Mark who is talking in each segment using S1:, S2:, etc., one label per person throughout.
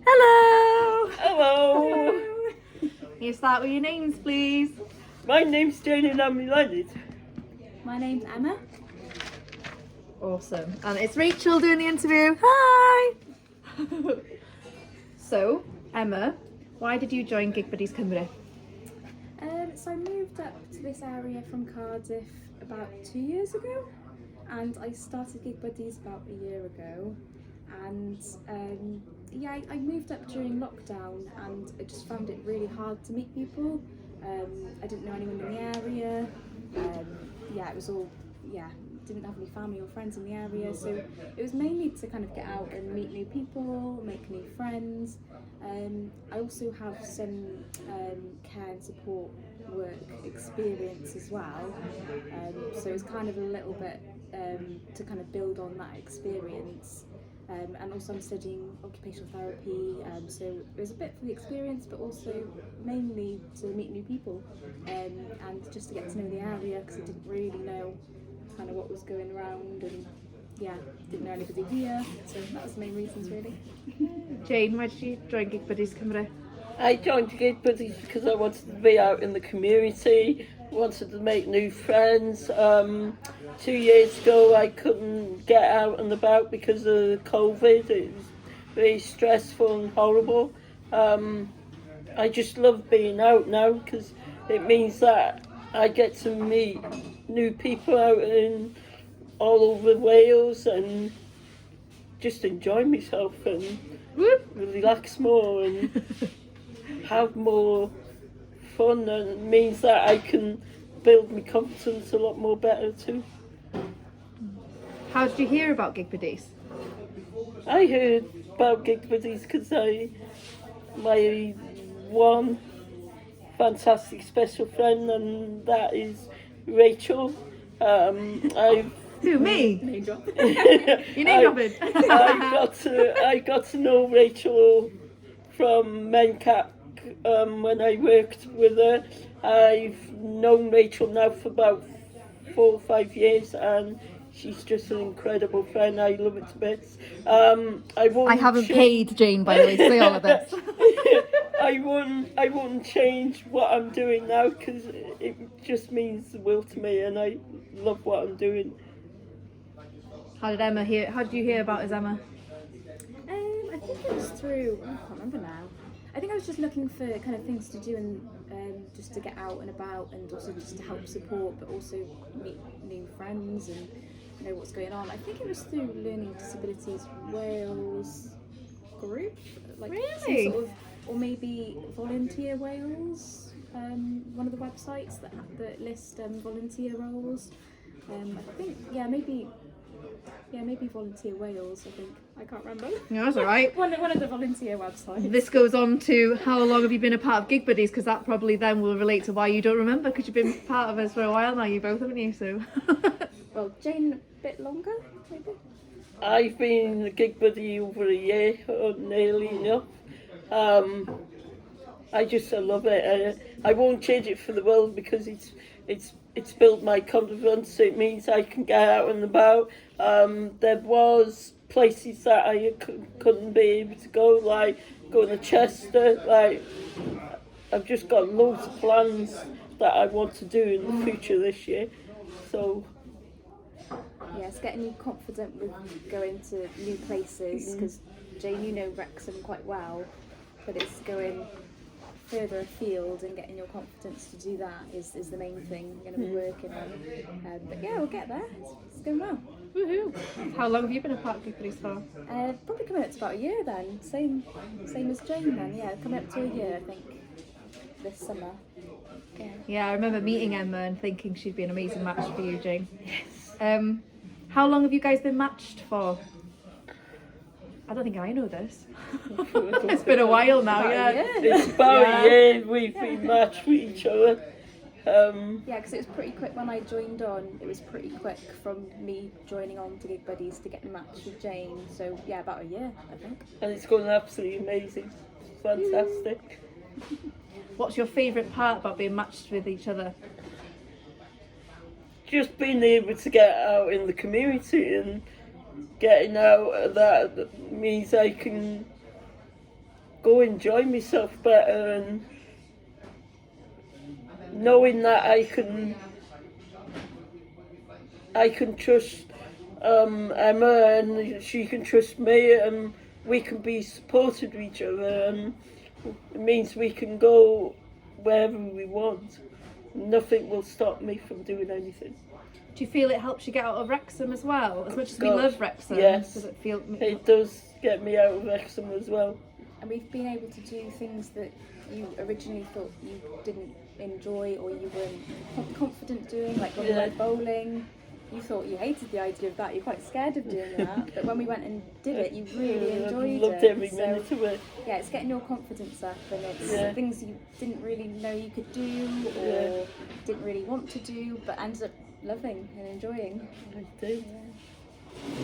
S1: Hello!
S2: Hello.
S1: You start with your names, please.
S2: My name's Jane and I'm delighted.
S3: My name's Emma.
S1: Awesome. And it's Rachel doing the interview. Hi! So, Emma, why did you join Gig Buddies Cymru?
S3: So I moved up to this area from Cardiff about 2 years ago, and I started Gig Buddies about a year ago. And I moved up during lockdown, and I just found it really hard to meet people. I didn't know anyone in the area. It was all didn't have any family or friends in the area, so it was mainly to kind of get out and meet new people, make new friends. I also have some care and support work experience as well, so it's kind of a little bit to kind of build on that experience. And also I'm studying occupational therapy, so it was a bit for the experience, but also mainly to meet new people and just to get to know the area, because I didn't really know kind of what was going around, and didn't know anybody here, so that was the main reasons really.
S1: Jane, why did you join Gig Buddies Cymru?
S2: I joined Gig Buddies because I wanted to be out in the community, wanted to make new friends. 2 years ago I couldn't get out and about because of COVID. It was very stressful and horrible. I just love being out now because it means that I get to meet new people out in all over Wales and just enjoy myself and relax more and have more fun, and it means that I can build my confidence a lot more better too.
S1: How did you hear about Gig Buddies?
S2: I heard about Gig Buddies because my one fantastic special friend, and that is Rachel.
S1: Who, me?
S3: Name drop.
S1: You name dropping?
S2: I got to know Rachel from Mencac when I worked with her. I've known Rachel now for about 4 or 5 years, and she's just an incredible friend. I love her to bits.
S1: I haven't paid Jane, by the way, to say all of this.
S2: I wouldn't change what I'm doing now because it just means the world to me, and I love what I'm doing.
S1: How did you hear about us, Emma?
S3: I think it was through, I can't remember now. I think I was just looking for kind of things to do and just to get out and about, and also just to help support, but also meet new friends and know what's going on. I think it was through Learning Disabilities Wales group, like
S1: Really?
S3: some sort of, or maybe Volunteer Wales, one of the websites that list volunteer roles. I think maybe Volunteer Wales, I think. I can't remember.
S1: No, that's all right.
S3: One of the volunteer websites.
S1: This goes on to how long have you been a part of Gig Buddies, because that probably then will relate to why you don't remember, because you've been part of us for a while now, you both, haven't you? So.
S3: Well, Jane a bit longer, maybe.
S2: I've been a Gig Buddy over a year, or nearly enough. I love it. I won't change it for the world because it's built my confidence. It means I can get out and about. There was places that I couldn't be able to go, like going to Chester. Like I've just got loads of plans that I want to do in the future this year. So.
S3: Yes, getting you confident with going to new places, because Jane, you know Wrexham quite well, but it's going further afield and getting your confidence to do that is the main thing you're going to be working on. But yeah, we'll get there. It's going well.
S1: Woohoo! How long have you been a part of Gig Buddies for?
S3: Probably coming up to about a year then. Same as Jane then. Yeah, coming up to a year, I think, this summer.
S1: Yeah, I remember meeting Emma and thinking she'd be an amazing match for you, Jane. Yes. How long have you guys been matched for? I don't think I know this. It's been a while now, yeah.
S2: It's about a year we've been matched with each other.
S3: Because it was pretty quick when I joined on. It was pretty quick from me joining on to Gig Buddies to getting matched with Jane. So yeah, about a year, I think.
S2: And it's going absolutely amazing. Fantastic.
S1: What's your favourite part about being matched with each other?
S2: Just being able to get out in the community and getting out, that means I can go enjoy myself better, and knowing that I can trust Emma, and she can trust me, and we can be supportive of each other, and it means we can go wherever we want. Nothing will stop me from doing anything.
S1: Do you feel it helps you get out of Wrexham as well? As much as we
S2: God,
S1: love Wrexham,
S2: yes.
S1: does it feel...
S2: It does get me out of Wrexham as well.
S3: And we've been able to do things that you originally thought you didn't enjoy or you weren't confident doing, like when we went bowling. You thought you hated the idea of that, you're quite scared of doing that, but when we went and did it, you really enjoyed
S2: I loved
S3: it.
S2: every minute of it.
S3: Yeah, it's getting your confidence up, and it's
S2: Yeah.
S3: things you didn't really know you could do or
S2: Yeah.
S3: didn't really want to do, but ended up loving and enjoying.
S2: I did.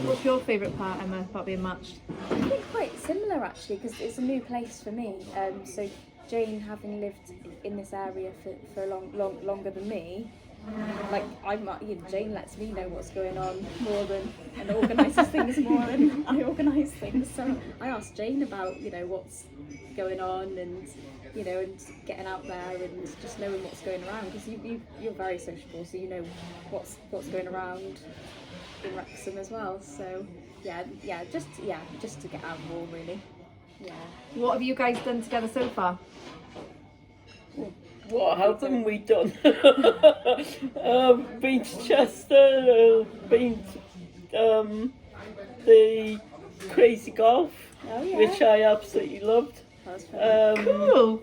S1: What's your favourite part, Emma, about being matched?
S3: I think quite similar actually, because it's a new place for me. So Jane, having lived in this area for longer than me, like Jane lets me know what's going on more than, and organises things more than I organise things. So I asked Jane about what's going on, and and getting out there and just knowing what's going around, because you're very sociable, so you know what's going around in Wrexham as well. So just to get out more really. Yeah.
S1: What have you guys done together so far?
S2: What haven't we done? Been to Chester, been to the Crazy Golf,
S3: Oh yeah.
S2: which I absolutely loved.
S3: That was fun.
S1: Cool!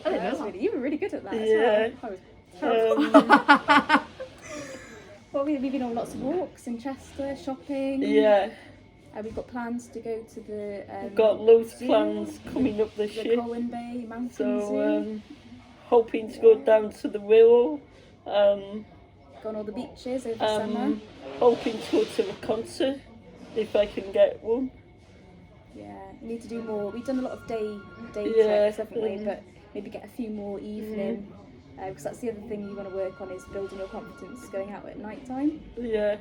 S1: I
S3: Yeah,
S1: didn't
S3: that was
S1: know
S3: really, you were really good at that
S2: Yeah.
S3: as well. I was terrible.
S1: that.
S3: Well, we've been on lots of walks in Chester, shopping.
S2: Yeah,
S3: We've got plans to go to the.
S2: got loads of
S3: zoo,
S2: plans coming up this
S3: the
S2: year.
S3: Colwyn Bay Mountain
S2: So
S3: Zoo.
S2: hoping to go down to the Willow.
S3: Gone all the beaches over summer.
S2: Hoping to go to a concert if I can get one.
S3: Yeah, we need to do more. We've done a lot of day
S2: Yeah,
S3: trips, haven't we? But maybe get a few more evening. Because that's the other thing you want to work on, is building your confidence going out at night time.
S2: Yeah,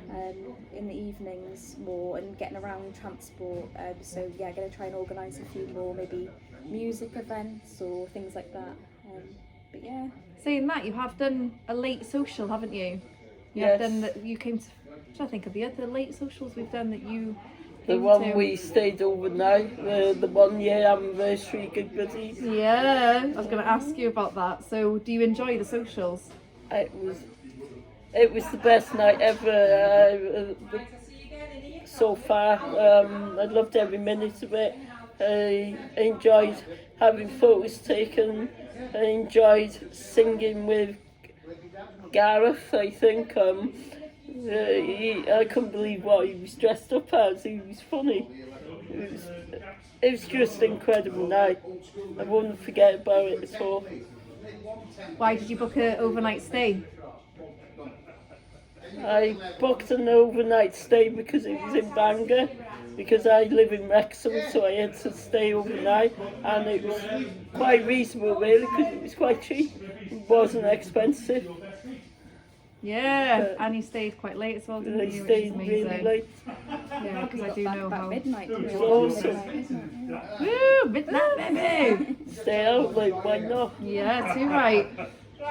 S3: In the evenings more, and getting around transport. So yeah, going to try and organise a few more, maybe music events or things like that. But yeah.
S1: Saying that, you have done a late social, haven't you? You
S2: Yes.
S1: have done that. You came to. I'm trying to think of the other late socials we've done that you.
S2: the
S1: came
S2: one
S1: to.
S2: we stayed overnight, the 1 year anniversary Gig Buddies.
S1: Yeah, I was going to ask you about that. So, do you enjoy the socials?
S2: It was the best night ever so far. I loved every minute of it. I enjoyed having photos taken. I enjoyed singing with Gareth, I think. I couldn't believe what he was dressed up as. He was funny. It was just an incredible night. I wouldn't forget about it at all.
S1: Why did you book an overnight stay?
S2: I booked an overnight stay because it was in Bangor, because I live in Wrexham, so I had to stay overnight, and it was quite reasonable really, because it was quite cheap. It wasn't expensive.
S1: Yeah, and you stayed quite late as well, didn't
S2: I
S1: you? Which is
S2: stayed
S1: amazing.
S2: really late.
S1: Yeah, because I
S3: Got
S1: do
S3: back
S1: know
S3: about
S1: how.
S3: midnight. didn't
S2: It
S3: we?
S2: was awesome.
S3: Midnight, isn't it?
S1: Woo, midnight baby.
S2: Stay out late, why not?
S1: Yeah, too right.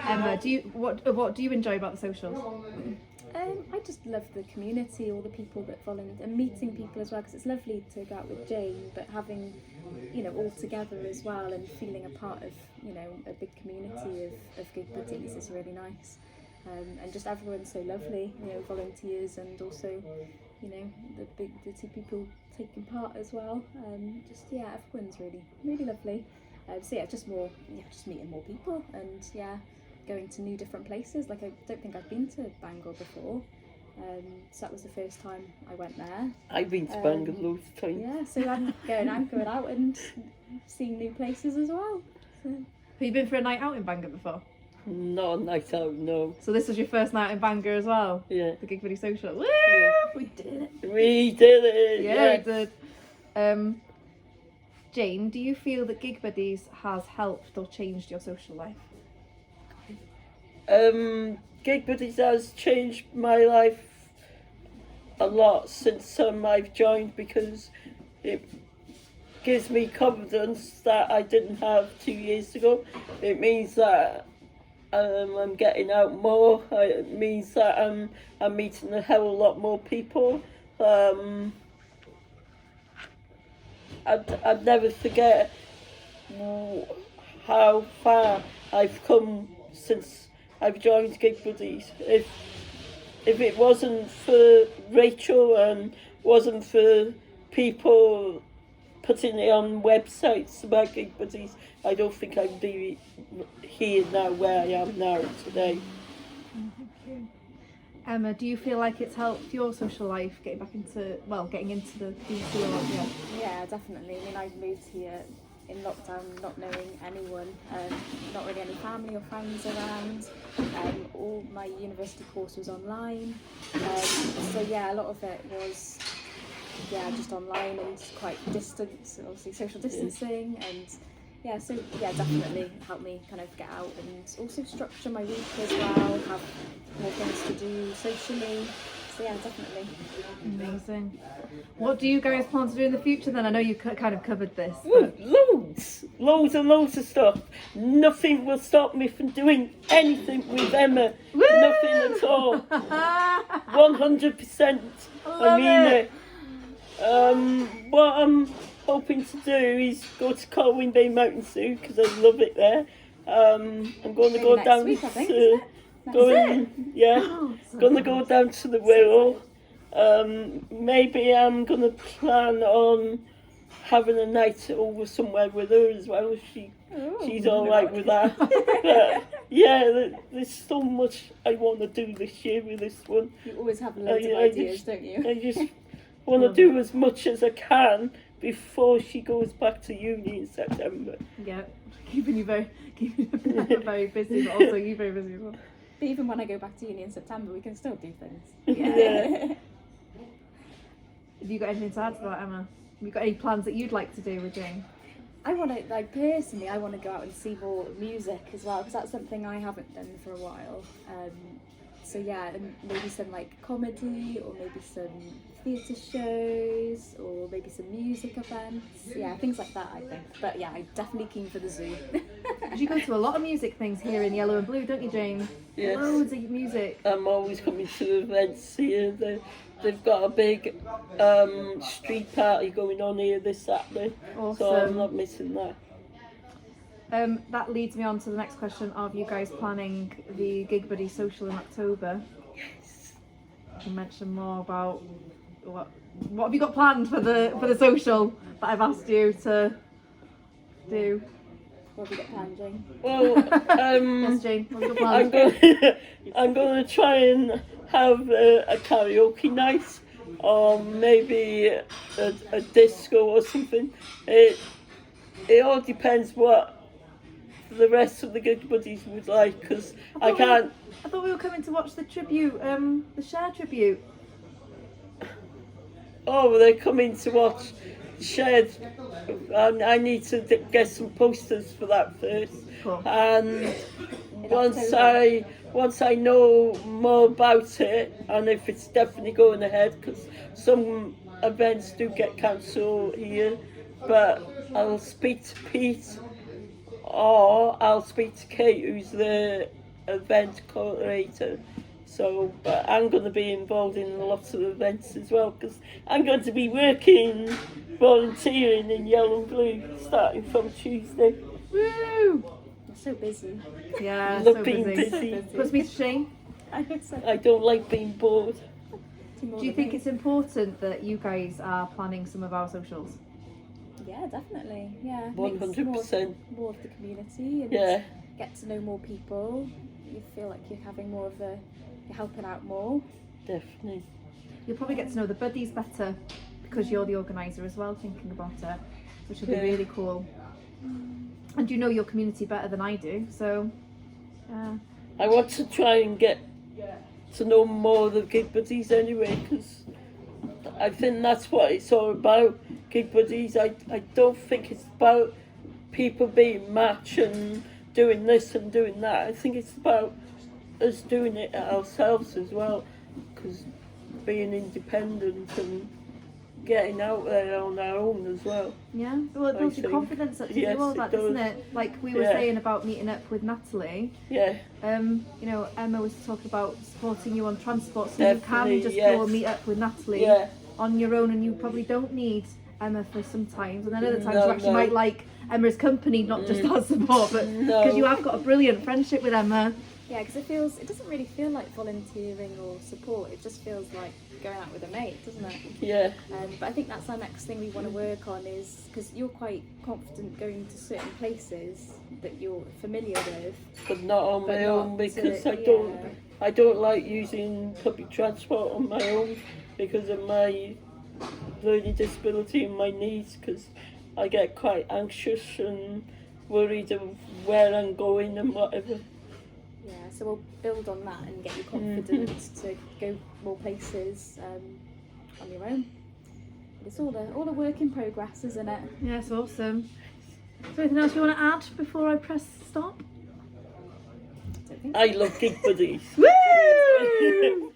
S1: Emma, what do you enjoy about the socials?
S3: I just love the community, all the people that volunteer, and meeting people as well, because it's lovely to go out with Jane, but having, all together as well, and feeling a part of, a big community of Gig Buddies is really nice. And just everyone's so lovely, volunteers, and also, the two people taking part as well. Everyone's really lovely. Just meeting more people, and going to new different places. Like, I don't think I've been to Bangor before, so that was the first time I went there.
S2: I've been to Bangor loads of times.
S3: Yeah, so I'm going out and seeing new places as well. So.
S1: Have you been for a night out in Bangor before?
S2: Not a night out, no.
S1: So this was your first night in Bangor as well?
S2: Yeah.
S1: The Gig Buddy Social. Woo!
S2: Yeah.
S1: We did it.
S2: We did it!
S1: Yeah,
S2: yes.
S1: we did. Jane, do you feel that Gig Buddies has helped or changed your social life?
S2: Gig Buddies has changed my life a lot since I've joined, because gives me confidence that I didn't have 2 years ago. It means that I'm getting out more. It means that I'm meeting a hell of a lot more people. I'd never forget how far I've come since I've joined Gig Buddies. If it wasn't for Rachel and wasn't for people putting it on websites about Gig Buddies, I don't think I'd be here now where I am now today.
S1: Emma, do you feel like it's helped your social life getting into the DC a lot? Yeah.
S3: Yeah, definitely. I mean, I moved here in lockdown not knowing anyone, not really any family or friends around. All my university course was online. So yeah, a lot of it was just online and quite distant, obviously social distancing, and so definitely helped me kind of get out and also structure my week as well, have more things to do socially. So yeah, definitely.
S1: Amazing. What do you guys plan to do in the future then? I know you kind of covered this.
S2: Well, loads and loads of stuff. Nothing will stop me from doing anything with Emma.
S1: Woo!
S2: Nothing at all. 100%. I mean it. What I'm hoping to do is go to Colwyn Bay Mountain Zoo because I love it there. I'm going to go
S3: Next
S2: down
S3: week, I think,
S2: to
S3: isn't it?
S2: going to go down to the Wirral. Maybe I'm going to plan on having a night over somewhere with her as well. She's all right with that. But yeah, there's so much I want to do this year with this one.
S3: You always have loads of ideas, don't you?
S2: I just want to do as much as I can before she goes back to uni in September.
S1: Yeah, keeping you very busy, but also you very busy as well.
S3: But even when I go back to uni in September, we can still do things.
S2: Yeah.
S1: Have you got anything to add to that, Emma? Have you got any plans that you'd like to do with Jane?
S3: I want to, personally, I want to go out and see more music as well, because that's something I haven't done for a while. So yeah, and maybe some comedy, or maybe some theatre shows, or maybe some music events. Yeah, things like that, I think. But yeah, I'm definitely keen for the zoo.
S1: You go to a lot of music things here in Yellow and Blue, don't you, Jane?
S2: Yes.
S1: Loads of music.
S2: I'm always coming to events here. They've got a big street party going on here this Saturday.
S1: Awesome.
S2: So I'm not missing that.
S1: That leads me on to the next question. Are you guys planning the Gig Buddy social in October?
S2: Yes.
S1: You mention more about what have you got planned for the social that I've asked you to do?
S3: What have you got planned, Jane?
S2: Well,
S1: Yes, Jane. What have you got planned?
S2: I'm going to try and have a karaoke night, or maybe a disco or something. It all depends what the rest of the Gig Buddies would like, because I can't.
S1: I thought we were coming to watch the tribute, the Cher tribute.
S2: Oh, they're coming to watch Shed. I need to get some posters for that first.
S1: Cool.
S2: And once I know more about it, and if it's definitely going ahead, because some events do get cancelled here, but I'll speak to Pete, or I'll speak to Kate, who's the event coordinator. So, but I'm going to be involved in lots of events as well, because I'm going to be volunteering in Yellow and Blue starting from Tuesday.
S1: Woo!
S3: You're so busy.
S1: Yeah,
S2: Love
S1: so
S2: being
S1: busy.
S2: busy.
S1: Puts me to shame.
S3: I know so.
S2: I don't like being bored.
S1: Do you think it's important that you guys are planning some of our socials?
S3: Yeah, definitely. Yeah.
S2: 100%.
S3: More of the community, and
S2: Yeah.
S3: get to know more people. You feel like you're having more of you're helping out more.
S2: Definitely.
S1: You'll probably get to know the buddies better because you're the organiser as well, thinking about it, which will be
S2: Yeah.
S1: really cool. And you know your community better than I do, so
S2: I want to try and get to know more of the Gig Buddies anyway, because I think that's what it's all about, Gig Buddies. I don't think it's about people being matched and doing this and doing that. I think it's about us doing it ourselves as well, because being independent and getting out there on our own as well.
S1: Yeah, well, it builds your
S2: think.
S1: confidence up to
S2: Yes,
S1: do all
S2: it
S1: that, doesn't
S2: does.
S1: it? Like we were
S2: Yeah.
S1: saying about meeting up with Natalie.
S2: Yeah,
S1: You know, Emma was talking about supporting you on transport, so you
S2: Definitely,
S1: can just
S2: yes.
S1: go and meet up with Natalie
S2: yeah,
S1: on your own, and you probably don't need Emma for some times, and then other times
S2: No,
S1: you actually
S2: no.
S1: might like Emma's company, not just our support, but
S2: No.
S1: because you have got a brilliant friendship with Emma.
S3: Yeah, because it doesn't really feel like volunteering or support. It just feels like going out with a mate, doesn't it?
S2: yeah,
S3: But I think that's our next thing we want to work on is because you're quite confident going to certain places that you're familiar with.
S2: but not on
S3: But
S2: my
S3: not
S2: own because
S3: to-
S2: I don't like using public transport on my own because of my learning disability and my needs, because I get quite anxious and worried of where I'm going and whatever.
S3: Yeah, so we'll build on that and get you confident to go more places on your own. But it's all a work in progress, isn't it?
S1: Yeah, it's awesome. Is there anything else you want to add before I press stop?
S3: Don't think
S2: I love Gig Buddies.
S1: Woo!